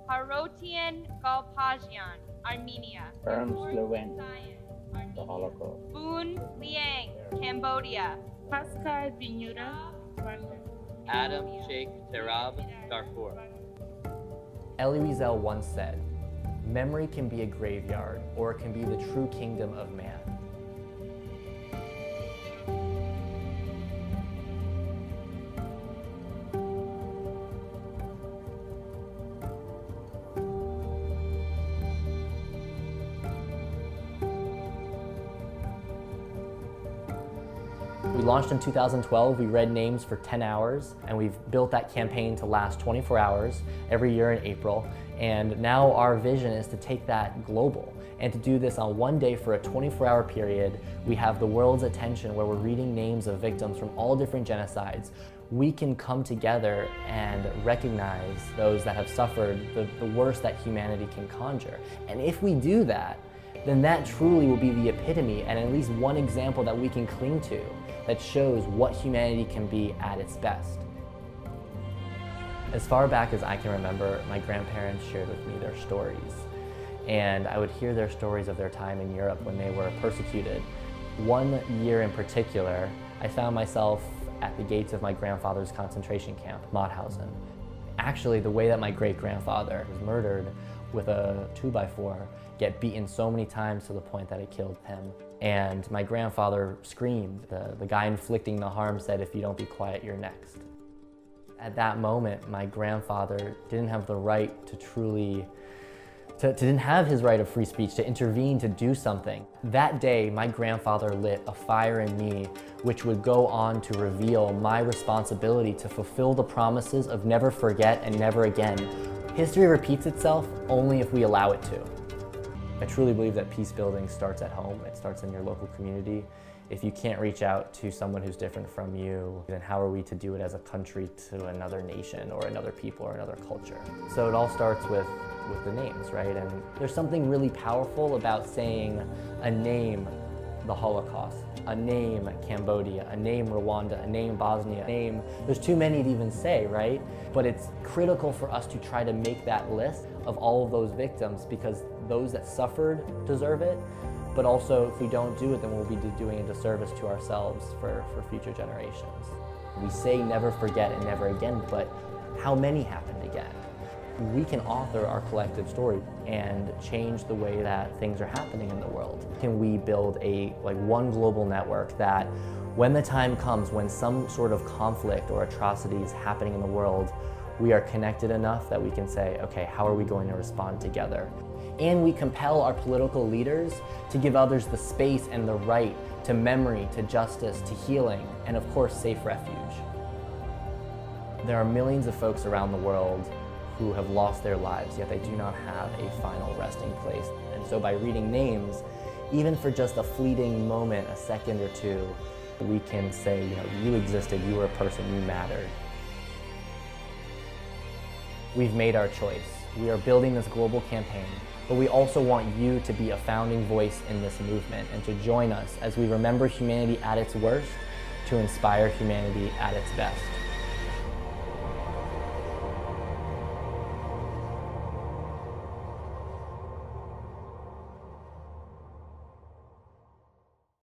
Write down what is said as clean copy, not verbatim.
Harotian Galpagyan, Armenia. Ernst Lewin, the Holocaust. Boon Liang, Cambodia. Pascal Binyura, Rwanda. Adam Sheikh Terab, Darfur. Elie Wiesel once said, "Memory can be a graveyard, or it can be the true kingdom of man." We launched in 2012, we read names for 10 hours, and we've built that campaign to last 24 hours every year in April. And now our vision is to take that global and to do this on one day for a 24-hour period. We have the world's attention where we're reading names of victims from all different genocides. We can come together and recognize those that have suffered the worst that humanity can conjure. And if we do that, then that truly will be the epitome and at least one example that we can cling to that shows what humanity can be at its best. As far back as I can remember, my grandparents shared with me their stories. And I would hear their stories of their time in Europe when they were persecuted. One year in particular, I found myself at the gates of my grandfather's concentration camp, Mauthausen. Actually, the way that my great-grandfather was murdered with a 2x4, get beaten so many times to the point that it killed him. And my grandfather screamed. The guy inflicting the harm said, "If you don't be quiet, you're next." At that moment, my grandfather didn't have the right to truly, didn't have his right of free speech to intervene, to do something. That day, my grandfather lit a fire in me, which would go on to reveal my responsibility to fulfill the promises of never forget and never again. History repeats itself only if we allow it to. I truly believe that peace building starts at home. It starts in your local community. If you can't reach out to someone who's different from you, then how are we to do it as a country to another nation or another people or another culture? So it all starts with the names, right? And there's something really powerful about saying a name, the Holocaust, a name, Cambodia, a name, Rwanda, a name, Bosnia, a name. There's too many to even say, right? But it's critical for us to try to make that list of all of those victims because those that suffered deserve it. But also, if we don't do it, then we'll be doing a disservice to ourselves for future generations. We say never forget and never again, but how many happened again? We can author our collective story and change the way that things are happening in the world. Can we build one global network that when the time comes, when some sort of conflict or atrocity is happening in the world, we are connected enough that we can say, okay, how are we going to respond together? And we compel our political leaders to give others the space and the right to memory, to justice, to healing, and of course, safe refuge. There are millions of folks around the world who have lost their lives, yet they do not have a final resting place. And so by reading names, even for just a fleeting moment, a second or two, we can say, you existed, you were a person, you mattered. We've made our choice. We are building this global campaign, but we also want you to be a founding voice in this movement and to join us as we remember humanity at its worst to inspire humanity at its best.